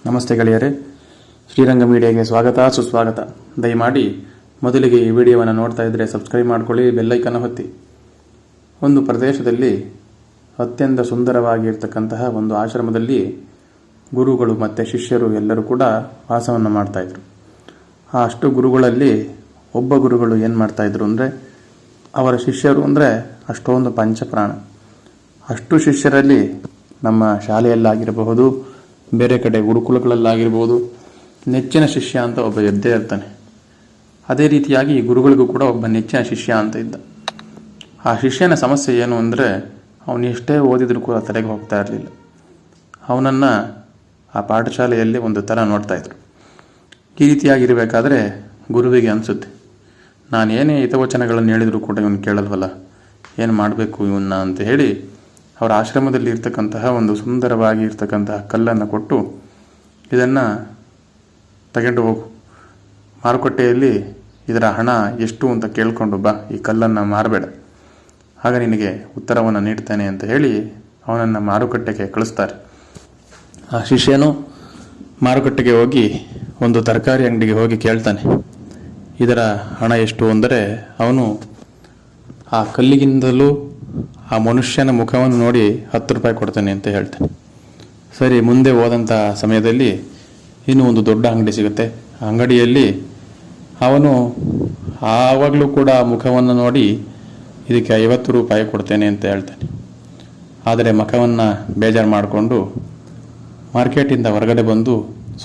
ನಮಸ್ತೆ ಗೆಳೆಯರೇ, ಶ್ರೀರಂಗ ಮೀಡಿಯಾಗೆ ಸ್ವಾಗತ ಸುಸ್ವಾಗತ. ದಯಮಾಡಿ ಮೊದಲಿಗೆ ಈ ವಿಡಿಯೋವನ್ನು ನೋಡ್ತಾ ಇದ್ದರೆ ಸಬ್ಸ್ಕ್ರೈಬ್ ಮಾಡ್ಕೊಳ್ಳಿ, ಬೆಲ್ಲೈಕನ್ನು ಒತ್ತಿ. ಒಂದು ಪ್ರದೇಶದಲ್ಲಿ ಅತ್ಯಂತ ಸುಂದರವಾಗಿರ್ತಕ್ಕಂತಹ ಒಂದು ಆಶ್ರಮದಲ್ಲಿ ಗುರುಗಳು ಮತ್ತು ಶಿಷ್ಯರು ಎಲ್ಲರೂ ಕೂಡ ವಾಸವನ್ನು ಮಾಡ್ತಾಯಿದ್ರು. ಆ ಅಷ್ಟು ಗುರುಗಳಲ್ಲಿ ಒಬ್ಬ ಗುರುಗಳು ಏನು ಮಾಡ್ತಾಯಿದ್ರು ಅಂದರೆ, ಅವರ ಶಿಷ್ಯರು ಅಂದರೆ ಅಷ್ಟೊಂದು ಪಂಚಪ್ರಾಣ. ಅಷ್ಟು ಶಿಷ್ಯರಲ್ಲಿ ನಮ್ಮ ಶಾಲೆಯಲ್ಲಾಗಿರಬಹುದು, ಬೇರೆ ಕಡೆ ಗುರುಕುಲಗಳಲ್ಲಾಗಿರ್ಬೋದು, ನೆಚ್ಚಿನ ಶಿಷ್ಯ ಅಂತ ಒಬ್ಬ ಇದ್ದೇ ಇರ್ತಾನೆ. ಅದೇ ರೀತಿಯಾಗಿ ಈ ಗುರುಗಳಿಗೂ ಕೂಡ ಒಬ್ಬ ನೆಚ್ಚಿನ ಶಿಷ್ಯ ಅಂತ ಇದ್ದ. ಆ ಶಿಷ್ಯನ ಸಮಸ್ಯೆ ಏನು ಅಂದರೆ, ಅವನು ಎಷ್ಟೇ ಓದಿದರೂ ಕೂಡ ತಲೆಗೆ ಹೋಗ್ತಾ ಇರಲಿಲ್ಲ. ಅವನನ್ನು ಆ ಪಾಠಶಾಲೆಯಲ್ಲಿ ಒಂದು ಥರ ನೋಡ್ತಾಯಿದ್ರು. ಈ ರೀತಿಯಾಗಿರಬೇಕಾದ್ರೆ ಗುರುವಿಗೆ ಅನಿಸುತ್ತೆ, ನಾನೇನೇ ಹಿತವಚನಗಳನ್ನು ಹೇಳಿದರೂ ಕೂಡ ಇವನು ಕೇಳಲ್ವಲ್ಲ, ಏನು ಮಾಡಬೇಕು ಇವನ್ನ ಅಂತ ಹೇಳಿ ಅವರ ಆಶ್ರಮದಲ್ಲಿ ಇರ್ತಕ್ಕಂತಹ ಒಂದು ಸುಂದರವಾಗಿ ಇರ್ತಕ್ಕಂತಹ ಕಲ್ಲನ್ನು ಕೊಟ್ಟು, ಇದನ್ನು ತಗೊಂಡು ಹೋಗು, ಮಾರುಕಟ್ಟೆಯಲ್ಲಿ ಇದರ ಹಣ ಎಷ್ಟು ಅಂತ ಕೇಳಿಕೊಂಡು ಬಾ, ಈ ಕಲ್ಲನ್ನು ಮಾರಬೇಡ, ಆಗ ನಿನಗೆ ಉತ್ತರವನ್ನು ನೀಡ್ತೇನೆ ಅಂತ ಹೇಳಿ ಅವನನ್ನು ಮಾರುಕಟ್ಟೆಗೆ ಕಳಿಸ್ತಾರೆ. ಆ ಶಿಷ್ಯನು ಮಾರುಕಟ್ಟೆಗೆ ಹೋಗಿ ಒಂದು ತರಕಾರಿ ಅಂಗಡಿಗೆ ಹೋಗಿ ಕೇಳ್ತಾನೆ, ಇದರ ಹಣ ಎಷ್ಟು ಅಂದರೆ ಅವನು ಆ ಕಲ್ಲಿಗಿಂತಲೂ ಆ ಮನುಷ್ಯನ ಮುಖವನ್ನು ನೋಡಿ 10 ರೂಪಾಯಿ ಕೊಡ್ತಾನೆ ಅಂತ ಹೇಳ್ತಾನೆ. ಸರಿ, ಮುಂದೆ ಹೋದಂಥ ಸಮಯದಲ್ಲಿ ಇನ್ನೂ ಒಂದು ದೊಡ್ಡ ಅಂಗಡಿ ಸಿಗುತ್ತೆ. ಆ ಅಂಗಡಿಯಲ್ಲಿ ಅವನು ಆವಾಗಲೂ ಕೂಡ ಮುಖವನ್ನು ನೋಡಿ ಇದಕ್ಕೆ 50 ರೂಪಾಯಿ ಕೊಡ್ತೇನೆ ಅಂತ ಹೇಳ್ತಾನೆ. ಆದರೆ ಮುಖವನ್ನು ಬೇಜಾರು ಮಾಡಿಕೊಂಡು ಮಾರ್ಕೆಟಿಂದ ಹೊರಗಡೆ ಬಂದು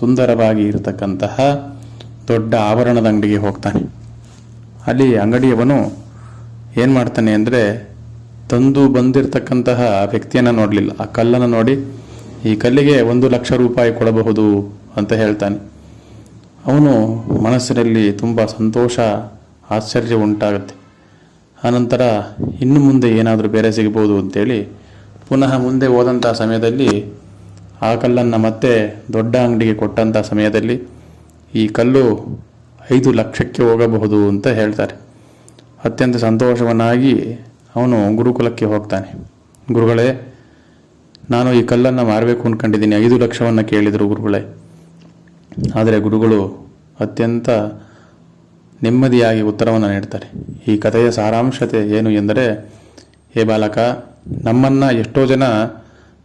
ಸುಂದರವಾಗಿ ಇರತಕ್ಕಂತಹ ದೊಡ್ಡ ಆಭರಣದ ಅಂಗಡಿಗೆ ಹೋಗ್ತಾನೆ. ಅಲ್ಲಿ ಅಂಗಡಿಯವನು ಏನು ಮಾಡ್ತಾನೆ ಅಂದರೆ, ತಂದು ಬಂದಿರತಕ್ಕಂತಹ ವ್ಯಕ್ತಿಯನ್ನು ನೋಡಲಿಲ್ಲ, ಆ ಕಲ್ಲನ್ನು ನೋಡಿ ಈ ಕಲ್ಲಿಗೆ 1,00,000 ರೂಪಾಯಿ ಕೊಡಬಹುದು ಅಂತ ಹೇಳ್ತಾನೆ. ಅವನು ಮನಸ್ಸಿನಲ್ಲಿ ತುಂಬ ಸಂತೋಷ, ಆಶ್ಚರ್ಯ ಉಂಟಾಗುತ್ತೆ. ಆನಂತರ ಇನ್ನು ಮುಂದೆ ಏನಾದರೂ ಬೇರೆ ಸಿಗ್ಬೋದು ಅಂತೇಳಿ ಪುನಃ ಮುಂದೆ ಹೋದಂಥ ಸಮಯದಲ್ಲಿ ಆ ಕಲ್ಲನ್ನು ಮತ್ತೆ ದೊಡ್ಡ ಅಂಗಡಿಗೆ ಕೊಟ್ಟಂಥ ಸಮಯದಲ್ಲಿ ಈ ಕಲ್ಲು 5 ಲಕ್ಷಕ್ಕೆ ಹೋಗಬಹುದು ಅಂತ ಹೇಳ್ತಾರೆ. ಅತ್ಯಂತ ಸಂತೋಷವನ್ನಾಗಿ ಅವನು ಗುರುಕುಲಕ್ಕೆ ಹೋಗ್ತಾನೆ. ಗುರುಗಳೇ, ನಾನು ಈ ಕಲ್ಲನ್ನು ಮಾರಬೇಕು ಅಂದ್ಕೊಂಡಿದ್ದೀನಿ, 5 ಲಕ್ಷವನ್ನು ಕೇಳಿದರು ಗುರುಗಳೇ. ಆದರೆ ಗುರುಗಳು ಅತ್ಯಂತ ನೆಮ್ಮದಿಯಾಗಿ ಉತ್ತರವನ್ನು ನೀಡ್ತಾರೆ. ಈ ಕಥೆಯ ಸಾರಾಂಶತೆ ಏನು ಎಂದರೆ, ಹೇ ಬಾಲಕ, ನಮ್ಮನ್ನು ಎಷ್ಟೋ ಜನ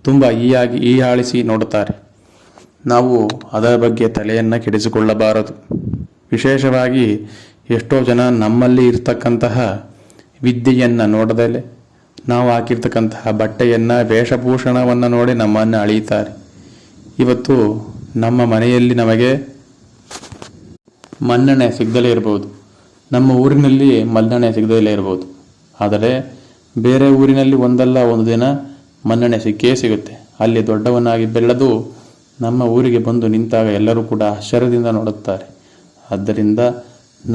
ತುಂಬ ಹೀಯಾಳಿಸಿ ನೋಡುತ್ತಾರೆ. ನಾವು ಅದರ ಬಗ್ಗೆ ತಲೆಯನ್ನು ಕೆಡಿಸಿಕೊಳ್ಳಬಾರದು. ವಿಶೇಷವಾಗಿ ಎಷ್ಟೋ ಜನ ನಮ್ಮಲ್ಲಿ ಇರ್ತಕ್ಕಂತಹ ವಿದ್ಯೆಯನ್ನು ನೋಡದಲೆ, ನಾವು ಹಾಕಿರ್ತಕ್ಕಂತಹ ಬಟ್ಟೆಯನ್ನು, ವೇಷಭೂಷಣವನ್ನು ನೋಡಿ ನಮ್ಮನ್ನು ಅಳೆಯುತ್ತಾರೆ. ಇವತ್ತು ನಮ್ಮ ಮನೆಯಲ್ಲಿ ನಮಗೆ ಮನ್ನಣೆ ಸಿಗದಲೇ ಇರ್ಬೋದು, ನಮ್ಮ ಊರಿನಲ್ಲಿ ಮನ್ನಣೆ ಸಿಗದಲೇ ಇರ್ಬೋದು, ಆದರೆ ಬೇರೆ ಊರಿನಲ್ಲಿ ಒಂದಲ್ಲ ಒಂದು ದಿನ ಮನ್ನಣೆ ಸಿಕ್ಕೇ ಸಿಗುತ್ತೆ. ಅಲ್ಲಿ ದೊಡ್ಡವನಾಗಿ ಬೆಳೆದು ನಮ್ಮ ಊರಿಗೆ ಬಂದು ನಿಂತಾಗ ಎಲ್ಲರೂ ಕೂಡ ಆಶ್ಚರ್ಯದಿಂದ ನೋಡುತ್ತಾರೆ. ಆದ್ದರಿಂದ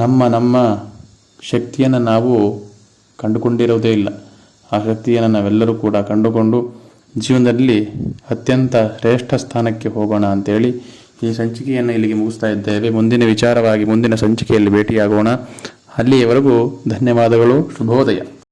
ನಮ್ಮ ಶಕ್ತಿಯನ್ನು ನಾವು ಕಂಡುಕೊಂಡಿರುವುದೇ ಇಲ್ಲ. ಆ ಶಕ್ತಿಯನ್ನು ನಾವೆಲ್ಲರೂ ಕೂಡ ಕಂಡುಕೊಂಡು ಜೀವನದಲ್ಲಿ ಅತ್ಯಂತ ಶ್ರೇಷ್ಠ ಸ್ಥಾನಕ್ಕೆ ಹೋಗೋಣ ಅಂತೇಳಿ ಈ ಸಂಚಿಕೆಯನ್ನು ಇಲ್ಲಿಗೆ ಮುಗಿಸ್ತಾ ಇದ್ದೇವೆ. ಮುಂದಿನ ವಿಚಾರವಾಗಿ ಮುಂದಿನ ಸಂಚಿಕೆಯಲ್ಲಿ ಭೇಟಿಯಾಗೋಣ. ಅಲ್ಲಿಯವರೆಗೂ ಧನ್ಯವಾದಗಳು. ಶುಭೋದಯ.